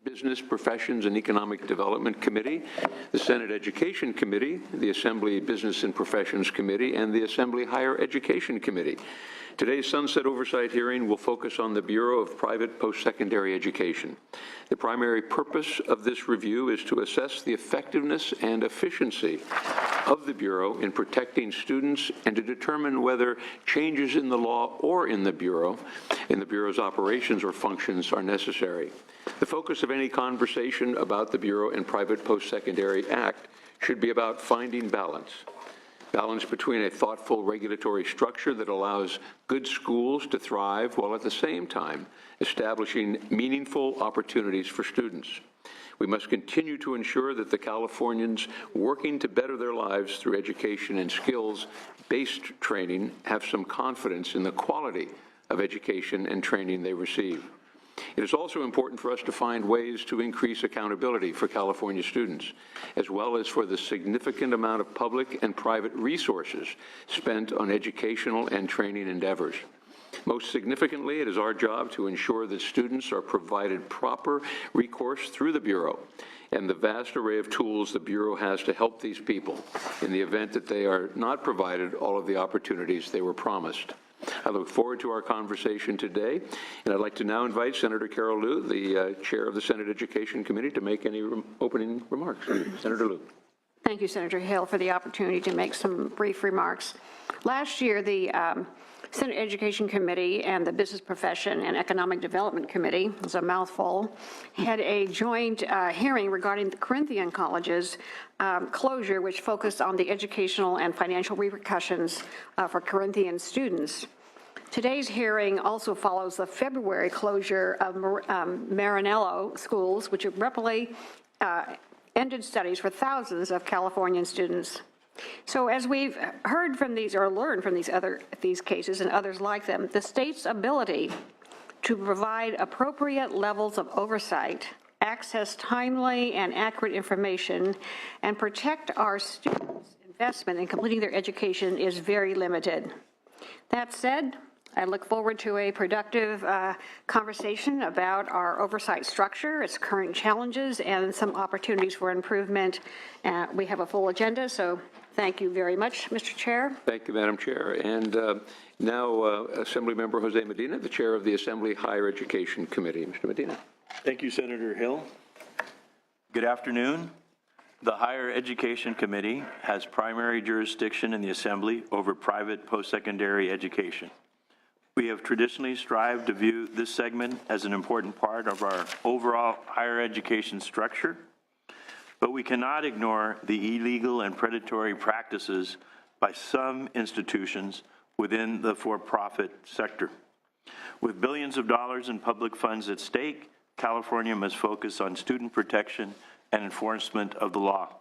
Business, Professions, and Economic Development Committee, the Senate Education Committee, the Assembly Business and Professions Committee, and the Assembly Higher Education Committee. Today's Sunset Oversight hearing will focus on the Bureau of Private Post-Secondary Education. The primary purpose of this review is to assess the effectiveness and efficiency of the Bureau in protecting students and to determine whether changes in the law or in the Bureau's operations or functions are necessary. The focus of any conversation about the Bureau and Private Post-Secondary Act should be about finding balance between a thoughtful regulatory structure that allows good schools to thrive while at the same time establishing meaningful opportunities for students. We must continue to ensure that the Californians working to better their lives through education and skills-based training have some confidence in the quality of education and training they receive. It is also important for us to find ways to increase accountability for California students, as well as for the significant amount of public and private resources spent on educational and training endeavors. Most significantly, it is our job to ensure that students are provided proper recourse through the Bureau and the vast array of tools the Bureau has to help these people in the event that they are not provided all of the opportunities they were promised. I look forward to our conversation today, and I'd like to now invite Senator Carol Liu, the chair of the Senate Education Committee, to make any opening remarks. Senator Liu. Thank you, Senator Hill, for the opportunity to make some brief remarks. Last year, the Senate Education Committee and the Business Profession and Economic Development Committee, it's a mouthful, had a joint hearing regarding the Corinthian College's closure, which focused on the educational and financial repercussions for Corinthian students. Today's hearing also follows the February closure of Maranello schools, which abruptly ended studies for thousands of Californian students. So as we've heard from these or learned from these cases and others like them, the state's ability to provide appropriate levels of oversight, access timely and accurate information, and protect our students' investment in completing their education is very limited. That said, I look forward to a productive conversation about our oversight structure, its current challenges, and some opportunities for improvement. We have a full agenda, so thank you very much, Mr. Chair. Thank you, Madam Chair. And now, Assemblymember Jose Medina, the chair of the Assembly Higher Education Committee. Mr. Medina. Thank you, Senator Hill. Good afternoon. The Higher Education Committee has primary jurisdiction in the Assembly over private post-secondary education. We have traditionally strived to view this segment as an important part of our overall higher education structure, but we cannot ignore the illegal and predatory practices by some institutions within the for-profit sector. With billions of dollars in public funds at stake, California must focus on student protection and enforcement of the law.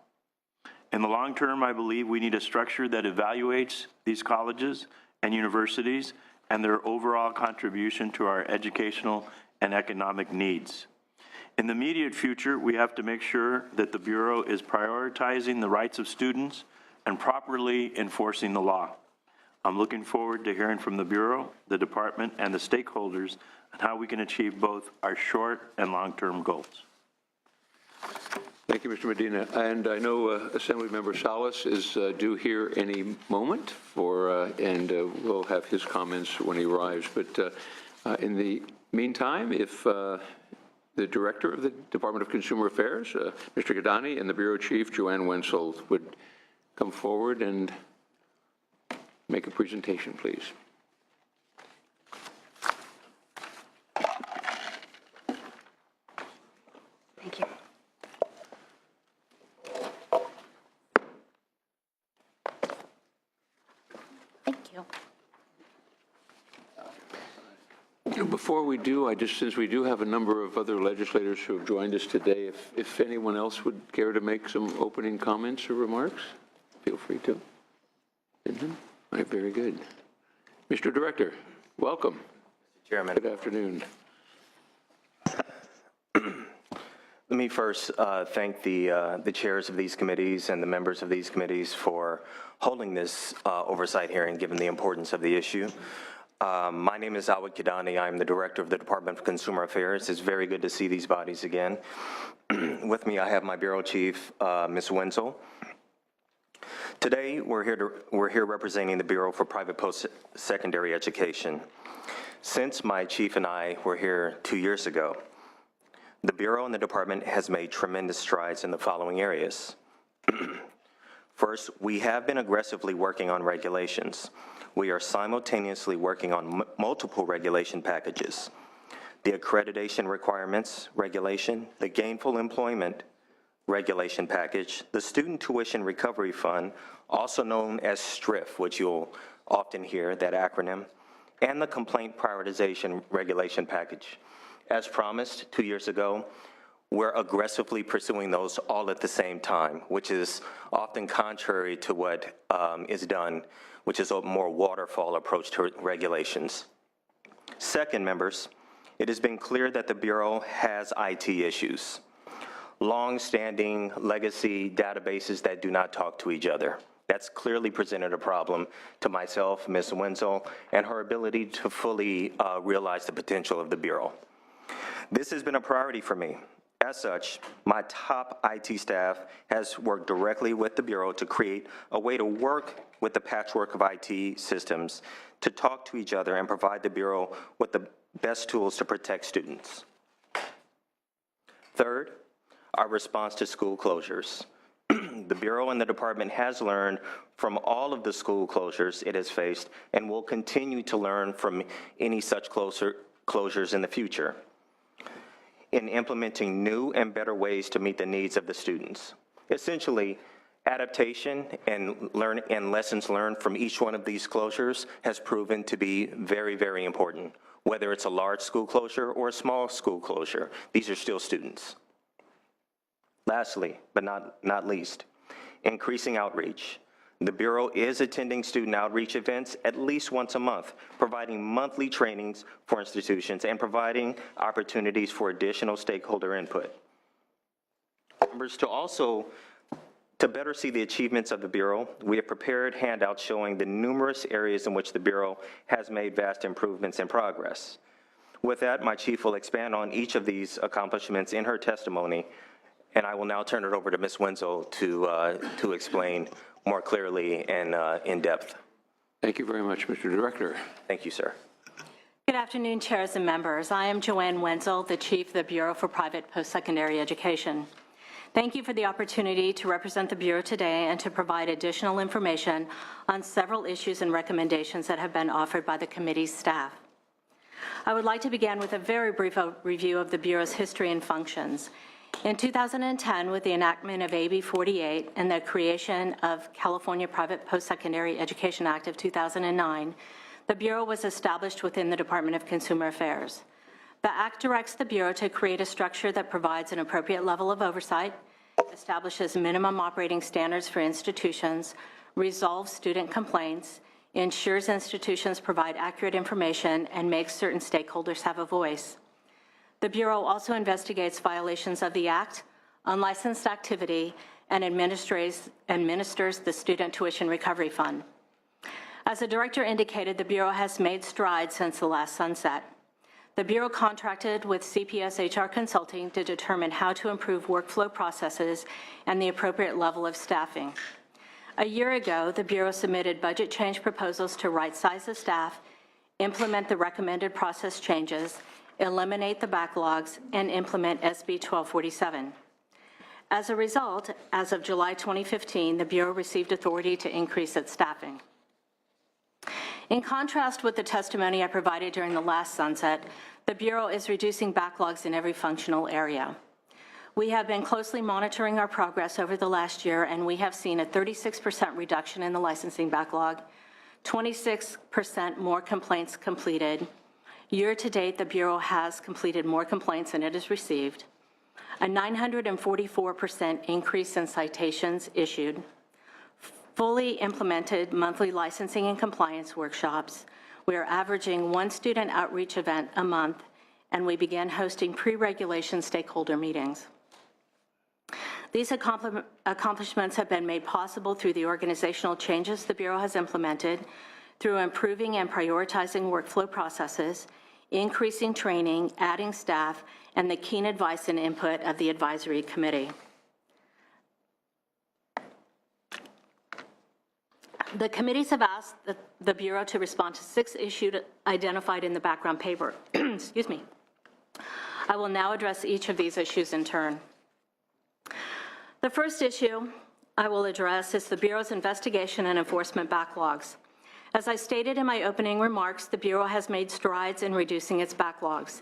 In the long term, I believe we need a structure that evaluates these colleges and universities and their overall contribution to our educational and economic needs. In the immediate future, we have to make sure that the Bureau is prioritizing the rights of students and properly enforcing the law. I'm looking forward to hearing from the Bureau, the Department, and the stakeholders on how we can achieve both our short and long-term goals. Thank you, Mr. Medina. And I know Assemblymember Salas is due here any moment and we'll have his comments when he arrives. But in the meantime, if the Director of the Department of Consumer Affairs, Mr. Gadani, and the Bureau Chief, Joanne Wenzel, would come forward and make a presentation, please. Thank you. Thank you. Before we do, since we do have a number of other legislators who have joined us today, if anyone else would care to make some opening comments or remarks, feel free to. All right, very good. Mr. Director, welcome. Mr. Chairman. Good afternoon. Let me first thank the chairs of these committees and the members of these committees for holding this oversight hearing, given the importance of the issue. My name is Awad Kidani. I'm the Director of the Department of Consumer Affairs. It's very good to see these bodies again. With me, I have my Bureau Chief, Ms. Wenzel. Today, we're here representing the Bureau for Private Post-Secondary Education. Since my chief and I were here 2 years ago, the Bureau and the department has made tremendous strides in the following areas. First, we have been aggressively working on regulations. We are simultaneously working on multiple regulation packages: the accreditation requirements regulation, the gainful employment regulation package, the Student Tuition Recovery Fund, also known as STRIF, which you'll often hear, that acronym, and the Complaint Prioritization Regulation Package. As promised 2 years ago, we're aggressively pursuing those all at the same time, which is often contrary to what is done, which is a more waterfall approach to regulations. Second, members, it has been clear that the Bureau has IT issues, long-standing legacy databases that do not talk to each other. That's clearly presented a problem to myself, Ms. Wenzel, and her ability to fully realize the potential of the Bureau. This has been a priority for me. As such, my top IT staff has worked directly with the Bureau to create a way to work with the patchwork of IT systems to talk to each other and provide the Bureau with the best tools to protect students. Third, our response to school closures. The Bureau and the department has learned from all of the school closures it has faced and will continue to learn from any such closures in the future in implementing new and better ways to meet the needs of the students. Essentially, adaptation and lessons learned from each one of these closures has proven to be very, very important. Whether it's a large school closure or a small school closure, these are still students. Lastly, but not least, increasing outreach. The Bureau is attending student outreach events at least once a month, providing monthly trainings for institutions and providing opportunities for additional stakeholder input. Members, to better see the achievements of the Bureau, we have prepared handouts showing the numerous areas in which the Bureau has made vast improvements and progress. With that, my chief will expand on each of these accomplishments in her testimony, and I will now turn it over to Ms. Wenzel to explain more clearly and in depth. Thank you very much, Mr. Director. Thank you, sir. Good afternoon, chairs and members. I am Joanne Wenzel, the Chief of the Bureau for Private Post-Secondary Education. Thank you for the opportunity to represent the Bureau today and to provide additional information on several issues and recommendations that have been offered by the committee's staff. I would like to begin with a very brief review of the Bureau's history and functions. In 2010, with the enactment of AB 48 and the creation of California Private Post-Secondary Education Act of 2009, the Bureau was established within the Department of Consumer Affairs. The Act directs the Bureau to create a structure that provides an appropriate level of oversight, establishes minimum operating standards for institutions, resolves student complaints, ensures institutions provide accurate information, and makes certain stakeholders have a voice. The Bureau also investigates violations of the Act, unlicensed activity, and administers the Student Tuition Recovery Fund. As the director indicated, the Bureau has made strides since the last sunset. The Bureau contracted with CPS HR Consulting to determine how to improve workflow processes and the appropriate level of staffing. A year ago, the Bureau submitted budget change proposals to right-size the staff, implement the recommended process changes, eliminate the backlogs, and implement SB 1247. As a result, as of July 2015, the Bureau received authority to increase its staffing. In contrast with the testimony I provided during the last sunset, the Bureau is reducing backlogs in every functional area. We have been closely monitoring our progress over the last year, and we have seen a 36% reduction in the licensing backlog, 26% more complaints completed. Year to date, the Bureau has completed more complaints than it has received, a 944% increase in citations issued, fully implemented monthly licensing and compliance workshops. We are averaging one student outreach event a month, and we began hosting pre-regulation stakeholder meetings. These accomplishments have been made possible through the organizational changes the Bureau has implemented through improving and prioritizing workflow processes, increasing training, adding staff, and the keen advice and input of the advisory committee. The committees have asked the Bureau to respond to 6 issues identified in the background paper. Excuse me. I will now address each of these issues in turn. The first issue I will address is the Bureau's investigation and enforcement backlogs. As I stated in my opening remarks, the Bureau has made strides in reducing its backlogs.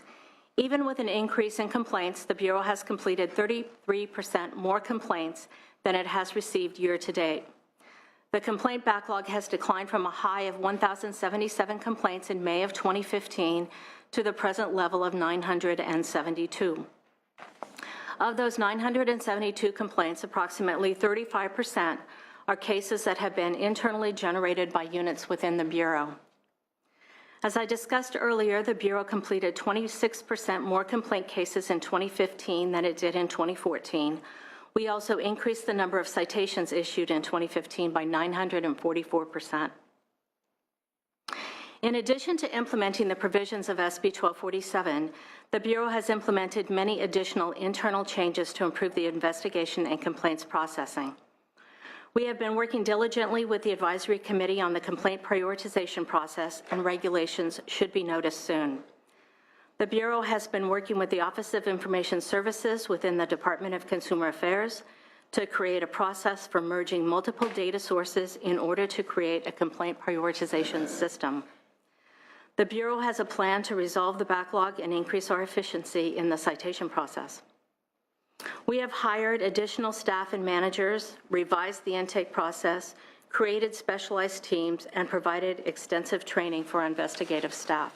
Even with an increase in complaints, the Bureau has completed 33% more complaints than it has received year to date. The complaint backlog has declined from a high of 1,077 complaints in May of 2015 to the present level of 972. Of those 972 complaints, approximately 35% are cases that have been internally generated by units within the Bureau. As I discussed earlier, the Bureau completed 26% more complaint cases in 2015 than it did in 2014. We also increased the number of citations issued in 2015 by 944%. In addition to implementing the provisions of SB 1247, the Bureau has implemented many additional internal changes to improve the investigation and complaints processing. We have been working diligently with the Advisory Committee on the complaint prioritization process, and regulations should be noticed soon. The Bureau has been working with the Office of Information Services within the Department of Consumer Affairs to create a process for merging multiple data sources in order to create a complaint prioritization system. The Bureau has a plan to resolve the backlog and increase our efficiency in the citation process. We have hired additional staff and managers, revised the intake process, created specialized teams, and provided extensive training for investigative staff.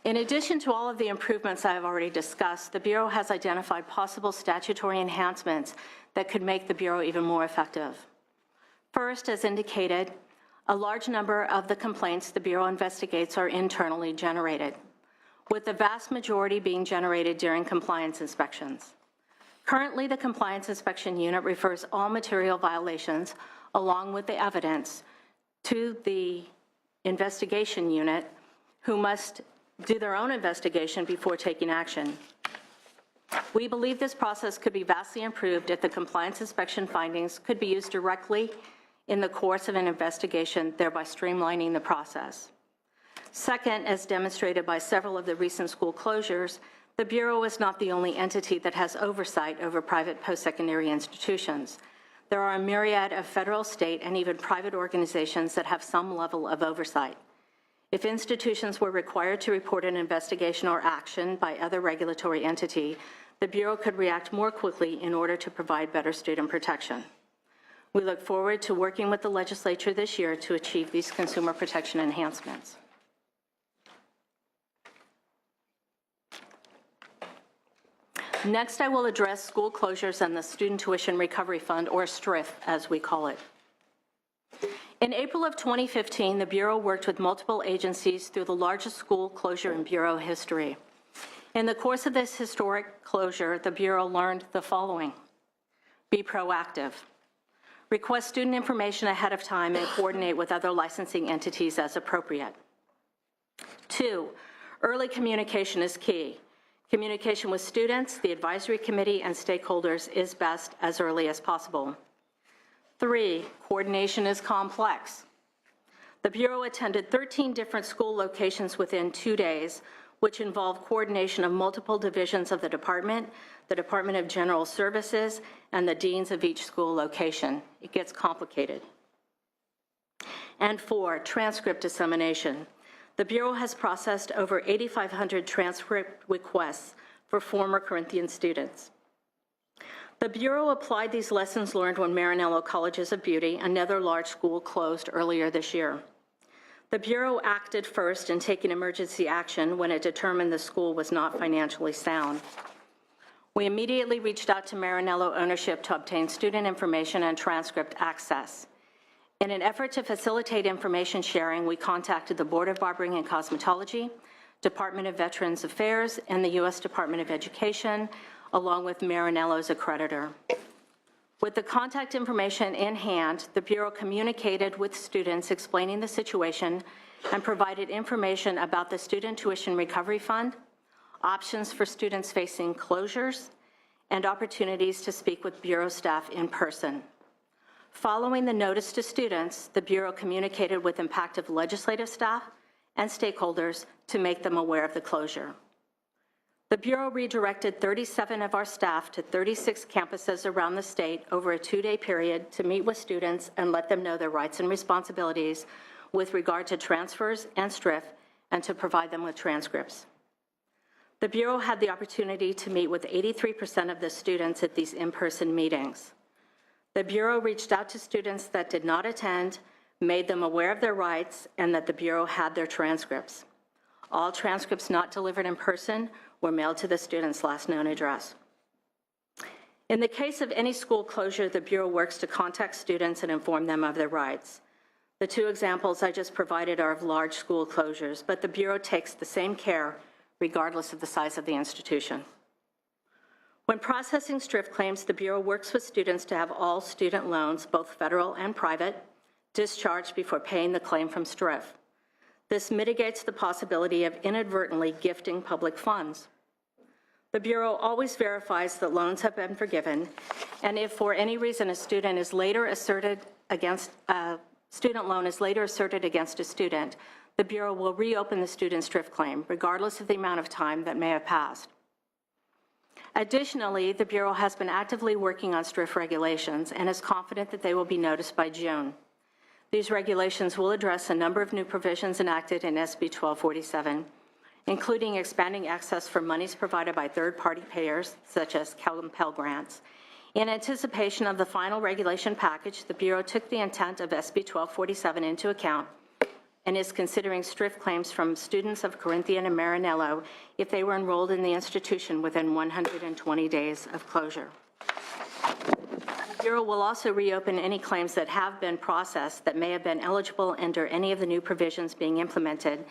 In addition to all of the improvements I have already discussed, the Bureau has identified possible statutory enhancements that could make the Bureau even more effective. First, as indicated, a large number of the complaints the Bureau investigates are internally generated, with the vast majority being generated during compliance inspections. Currently, the Compliance Inspection Unit refers all material violations, along with the evidence, to the Investigation Unit, who must do their own investigation before taking action. We believe this process could be vastly improved if the compliance inspection findings could be used directly in the course of an investigation, thereby streamlining the process. Second, as demonstrated by several of the recent school closures, the Bureau is not the only entity that has oversight over private post-secondary institutions. There are a myriad of federal, state, and even private organizations that have some level of oversight. If institutions were required to report an investigation or action by other regulatory entity, the Bureau could react more quickly in order to provide better student protection. We look forward to working with the legislature this year to achieve these consumer protection enhancements. Next, I will address school closures and the Student Tuition Recovery Fund, or STRIF, as we call it. In April of 2015, the Bureau worked with multiple agencies through the largest school closure in Bureau history. In the course of this historic closure, the Bureau learned the following: be proactive, request student information ahead of time, and coordinate with other licensing entities as appropriate. 2, early communication is key. Communication with students, the advisory committee, and stakeholders is best as early as possible. 3, coordination is complex. The Bureau attended 13 different school locations within 2 days, which involved coordination of multiple divisions of the Department of General Services, and the deans of each school location. It gets complicated. And 4, transcript dissemination. The Bureau has processed over 8,500 transcript requests for former Corinthian students. The Bureau applied these lessons learned when Maranello Colleges of Beauty, another large school, closed earlier this year. The Bureau acted first in taking emergency action when it determined the school was not financially sound. We immediately reached out to Maranello ownership to obtain student information and transcript access. In an effort to facilitate information sharing, we contacted the Board of Barbering and Cosmetology, Department of Veterans Affairs, and the U.S. Department of Education, along with Maranello's accreditor. With the contact information in hand, the Bureau communicated with students explaining the situation and provided information about the Student Tuition Recovery Fund, options for students facing closures, and opportunities to speak with Bureau staff in person. Following the notice to students, the Bureau communicated with impacted legislative staff and stakeholders to make them aware of the closure. The Bureau redirected 37 of our staff to 36 campuses around the state over a 2-day period to meet with students and let them know their rights and responsibilities with regard to transfers and STRIF, and to provide them with transcripts. The Bureau had the opportunity to meet with 83% of the students at these in-person meetings. The Bureau reached out to students that did not attend, made them aware of their rights, and that the Bureau had their transcripts. All transcripts not delivered in person were mailed to the student's last known address. In the case of any school closure, the Bureau works to contact students and inform them of their rights. The 2 examples I just provided are of large school closures, but the Bureau takes the same care regardless of the size of the institution. When processing STRIF claims, the Bureau works with students to have all student loans, both federal and private, discharged before paying the claim from STRIF. This mitigates the possibility of inadvertently gifting public funds. The Bureau always verifies that loans have been forgiven, and if for any reason a student is later asserted against a student loan is later asserted against a student, the Bureau will reopen the student's STRIF claim, regardless of the amount of time that may have passed. Additionally, the Bureau has been actively working on STRIF regulations and is confident that they will be noticed by June. These regulations will address a number of new provisions enacted in SB 1247, including expanding access for monies provided by third-party payers, such as Pell Grants. In anticipation of the final regulation package, the Bureau took the intent of SB 1247 into account and is considering STRIF claims from students of Corinthian and Maranello if they were enrolled in the institution within 120 days of closure. The Bureau will also reopen any claims that have been processed that may have been eligible under any of the new provisions being implemented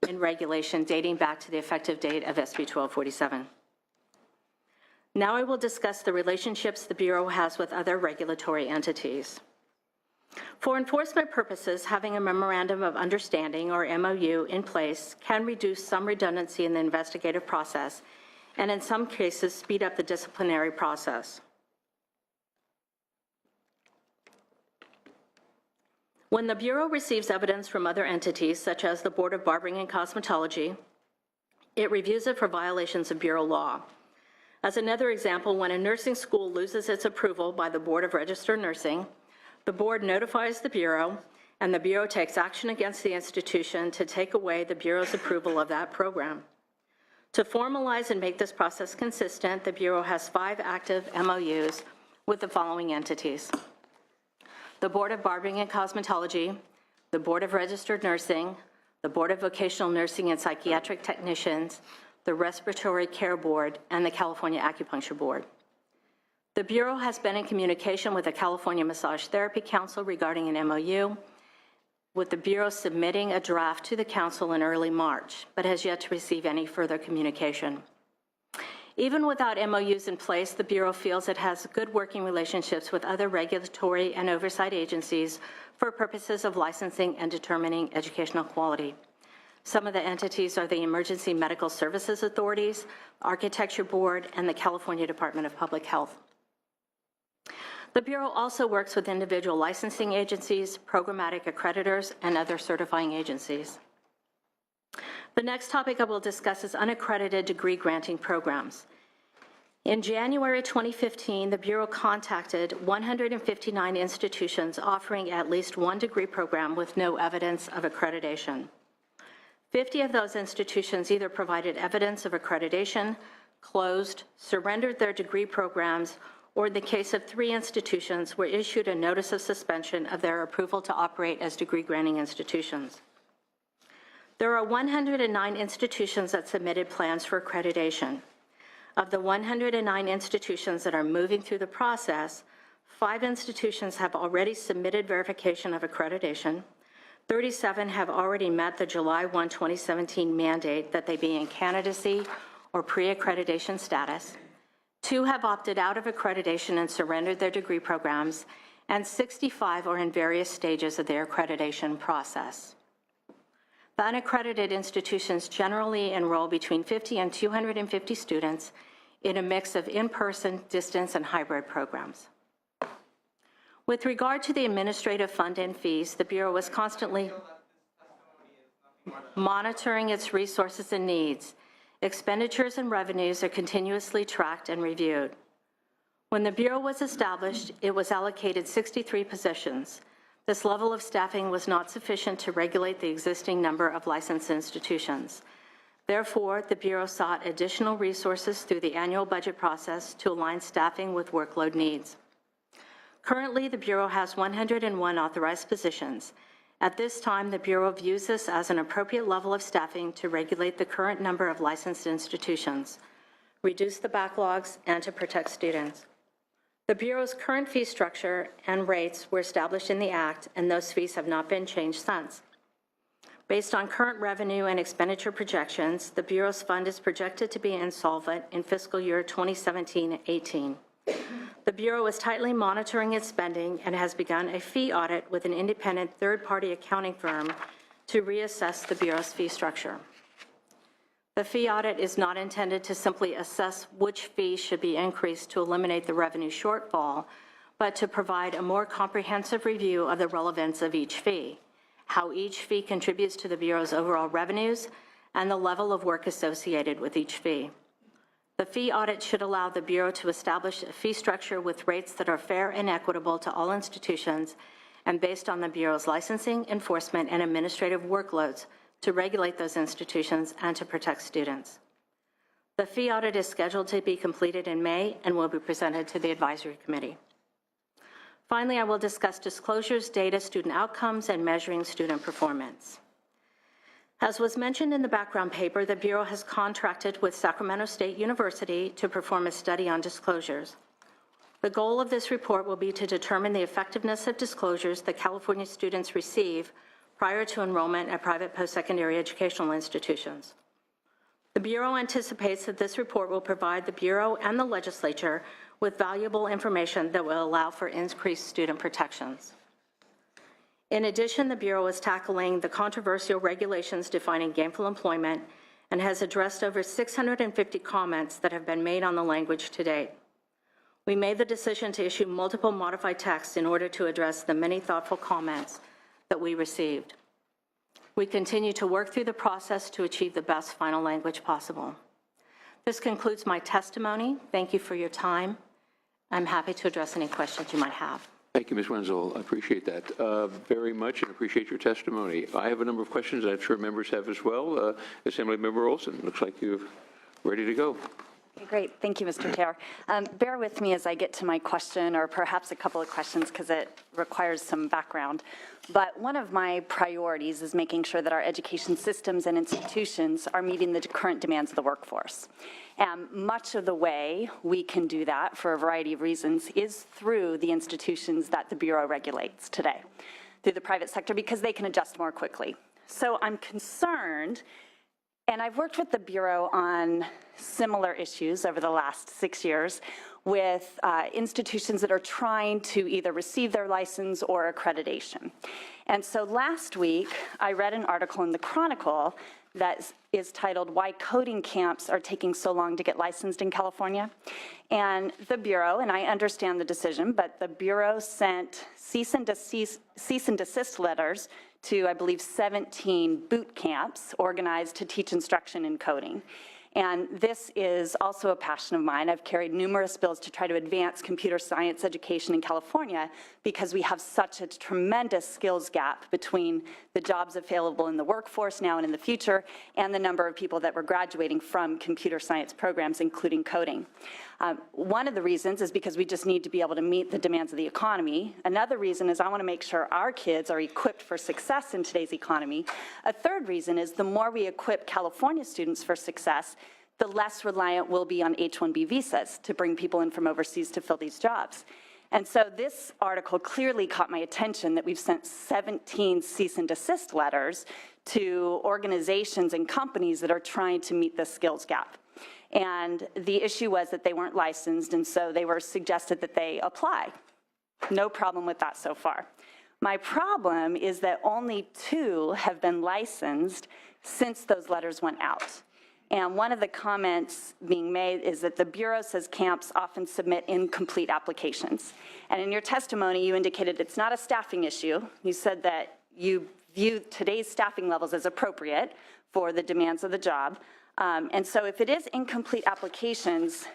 in regulation dating back to the effective date of SB 1247. Now I will discuss the relationships the Bureau has with other regulatory entities. For enforcement purposes, having a Memorandum of Understanding, or MOU, in place can reduce some redundancy in the investigative process and in some cases speed up the disciplinary process. When the Bureau receives evidence from other entities, such as the Board of Barbering and Cosmetology, it reviews it for violations of Bureau law. As another example, when a nursing school loses its approval by the Board of Registered Nursing, the board notifies the Bureau, and the Bureau takes action against the institution to take away the Bureau's approval of that program. To formalize and make this process consistent, the Bureau has 5 active MOUs with the following entities: the Board of Barbering and Cosmetology, the Board of Registered Nursing, the Board of Vocational Nursing and Psychiatric Technicians, the Respiratory Care Board, and the California Acupuncture Board. The Bureau has been in communication with the California Massage Therapy Council regarding an MOU, with the Bureau submitting a draft to the Council in early March, but has yet to receive any further communication. Even without MOUs in place, the Bureau feels it has good working relationships with other regulatory and oversight agencies for purposes of licensing and determining educational quality. Some of the entities are the Emergency Medical Services Authorities, Architecture Board, and the California Department of Public Health. The Bureau also works with individual licensing agencies, programmatic accreditors, and other certifying agencies. The next topic I will discuss is unaccredited degree granting programs. In January 2015, the Bureau contacted 159 institutions offering at least one degree program with no evidence of accreditation. 50 of those institutions either provided evidence of accreditation, closed, surrendered their degree programs, or in the case of 3 institutions, were issued a notice of suspension of their approval to operate as degree-granting institutions. There are 109 institutions that submitted plans for accreditation. Of the 109 institutions that are moving through the process, 5 institutions have already submitted verification of accreditation. 37 have already met the July 1, 2017 mandate that they be in candidacy or pre-accreditation status. 2 have opted out of accreditation and surrendered their degree programs, and 65 are in various stages of their accreditation process. The unaccredited institutions generally enroll between 50 and 250 students in a mix of in-person, distance, and hybrid programs. With regard to the administrative fund and fees, the Bureau was constantly monitoring its resources and needs. Expenditures and revenues are continuously tracked and reviewed. When the Bureau was established, it was allocated 63 positions. This level of staffing was not sufficient to regulate the existing number of licensed institutions. Therefore, the Bureau sought additional resources through the annual budget process to align staffing with workload needs. Currently, the Bureau has 101 authorized positions. At this time, the Bureau views this as an appropriate level of staffing to regulate the current number of licensed institutions, reduce the backlogs, and to protect students. The Bureau's current fee structure and rates were established in the Act, and those fees have not been changed since. Based on current revenue and expenditure projections, the Bureau's fund is projected to be insolvent in fiscal year 2017-18. The Bureau is tightly monitoring its spending and has begun a fee audit with an independent third-party accounting firm to reassess the Bureau's fee structure. The fee audit is not intended to simply assess which fees should be increased to eliminate the revenue shortfall, but to provide a more comprehensive review of the relevance of each fee, how each fee contributes to the Bureau's overall revenues, and the level of work associated with each fee. The fee audit should allow the Bureau to establish a fee structure with rates that are fair and equitable to all institutions and based on the Bureau's licensing, enforcement, and administrative workloads to regulate those institutions and to protect students. The fee audit is scheduled to be completed in May and will be presented to the advisory committee. Finally, I will discuss disclosures, data, student outcomes, and measuring student performance. As was mentioned in the background paper, the Bureau has contracted with Sacramento State University to perform a study on disclosures. The goal of this report will be to determine the effectiveness of disclosures that California students receive prior to enrollment at private post-secondary educational institutions. The Bureau anticipates that this report will provide the Bureau and the legislature with valuable information that will allow for increased student protections. In addition, the Bureau is tackling the controversial regulations defining gainful employment and has addressed over 650 comments that have been made on the language to date. We made the decision to issue multiple modified texts in order to address the many thoughtful comments that we received. We continue to work through the process to achieve the best final language possible. This concludes my testimony. Thank you for your time. I'm happy to address any questions you might have. Thank you, Ms. Wenzel. I appreciate that very much and appreciate your testimony. I have a number of questions I'm sure members have as well. Assemblymember Olson, looks like you're ready to go. Okay, great. Thank you, Mr. Chair. Bear with me as I get to my question, or perhaps a couple of questions, because it requires some background. But one of my priorities is making sure that our education systems and institutions are meeting the current demands of the workforce. And much of the way we can do that, for a variety of reasons, is through the institutions that the Bureau regulates today, through the private sector, because they can adjust more quickly. So I'm concerned, and I've worked with the Bureau on similar issues over the last 6 years with institutions that are trying to either receive their license or accreditation. And so last week, I read an article in the Chronicle that is titled, "Why Coding Camps Are Taking So Long to Get Licensed in California." And the Bureau, and I understand the decision, but the Bureau sent cease and desist letters to, I believe, 17 boot camps organized to teach instruction in coding. And this is also a passion of mine. I've carried numerous bills to try to advance computer science education in California because we have such a tremendous skills gap between the jobs available in the workforce now and in the future and the number of people that were graduating from computer science programs, including coding. One of the reasons is because we just need to be able to meet the demands of the economy. Another reason is I want to make sure our kids are equipped for success in today's economy. A third reason is the more we equip California students for success, the less reliant we'll be on H-1B visas to bring people in from overseas to fill these jobs. And so this article clearly caught my attention that we've sent 17 cease and desist letters to organizations and companies that are trying to meet the skills gap. And the issue was that they weren't licensed, and so they were suggested that they apply. No problem with that so far. My problem is that only 2 have been licensed since those letters went out. And one of the comments being made is that the Bureau says camps often submit incomplete applications. And in your testimony, you indicated it's not a staffing issue. You said that you view today's staffing levels as appropriate for the demands of the job. And so if it is incomplete applications,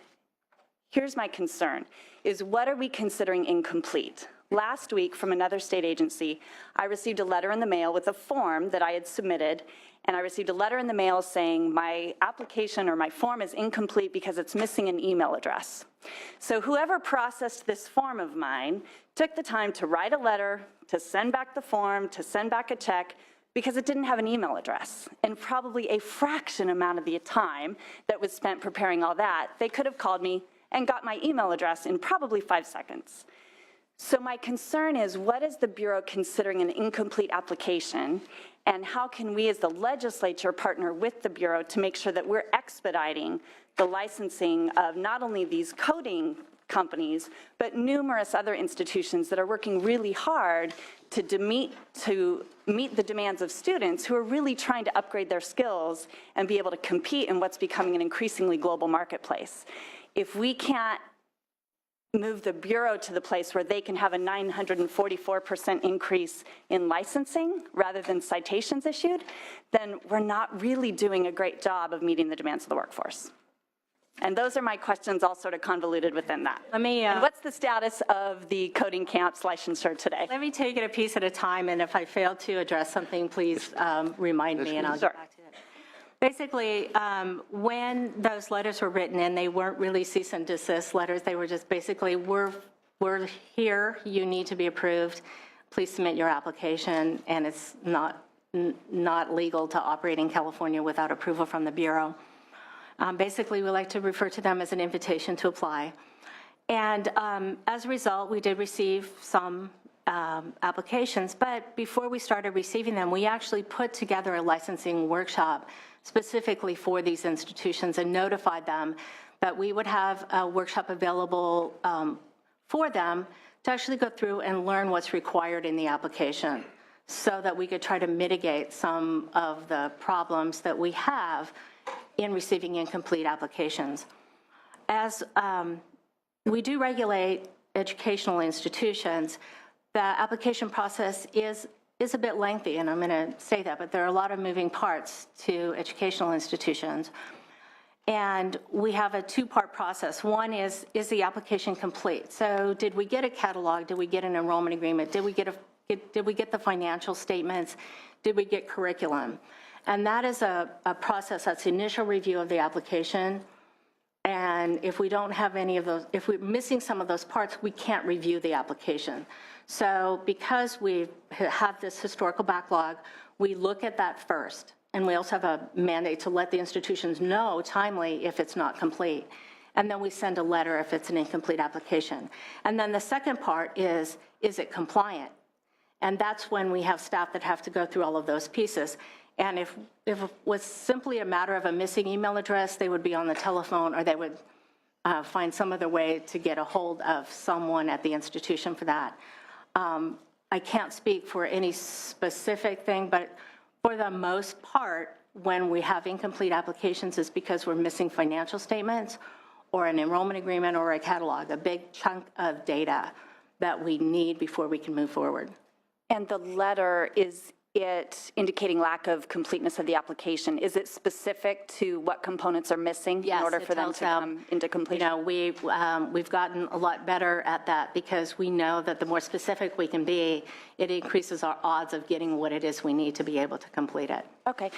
here's my concern, is what are we considering incomplete? Last week, from another state agency, I received a letter in the mail with a form that I had submitted, and I received a letter in the mail saying my application or my form is incomplete because it's missing an email address. So whoever processed this form of mine took the time to write a letter, to send back the form, to send back a check, because it didn't have an email address. And probably a fraction amount of the time that was spent preparing all that, they could have called me and got my email address in probably 5 seconds. So my concern is, what is the Bureau considering an incomplete application, and how can we as the legislature partner with the Bureau to make sure that we're expediting the licensing of not only these coding companies, but numerous other institutions that are working really hard to meet the demands of students who are really trying to upgrade their skills and be able to compete in what's becoming an increasingly global marketplace. If we can't move the Bureau to the place where they can have a 944% increase in licensing rather than citations issued, then we're not really doing a great job of meeting the demands of the workforce. And those are my questions, all sort of convoluted within that. Let me, and what's the status of the coding camps licensure today? Let me take it a piece at a time, and if I fail to address something, please remind me, and I'll Sure. get back to it. Basically, when those letters were written, and they weren't really cease and desist letters, they were just basically, we're here, you need to be approved, please submit your application, and it's not legal to operate in California without approval from the Bureau. Basically, we like to refer to them as an invitation to apply. And as a result, we did receive some applications, but before we started receiving them, we actually put together a licensing workshop specifically for these institutions and notified them that we would have a workshop available for them to actually go through and learn what's required in the application so that we could try to mitigate some of the problems that we have in receiving incomplete applications. As we do regulate educational institutions, the application process is a bit lengthy, and I'm going to say that, but there are a lot of moving parts to educational institutions. And we have a 2-part process. One is the application complete? So did we get a catalog? Did we get an enrollment agreement? Did we get the financial statements? Did we get curriculum? And that is a process, that's initial review of the application. And if we don't have any of those, if we're missing some of those parts, we can't review the application. So because we have this historical backlog, we look at that first. And we also have a mandate to let the institutions know timely if it's not complete. And then we send a letter if it's an incomplete application. And then the second part is it compliant? And that's when we have staff that have to go through all of those pieces. And if it was simply a matter of a missing email address, they would be on the telephone, or they would find some other way to get a hold of someone at the institution for that. I can't speak for any specific thing, but for the most part, when we have incomplete applications, it's because we're missing financial statements or an enrollment agreement or a catalog, a big chunk of data that we need before we can move forward. And the letter, is it indicating lack of completeness of the application? Is it specific to what components are missing in order for them to come into completion? You know, we've gotten a lot better at that because we know that the more specific we can be, it increases our odds of getting what it is we need to be able to complete it. Okay.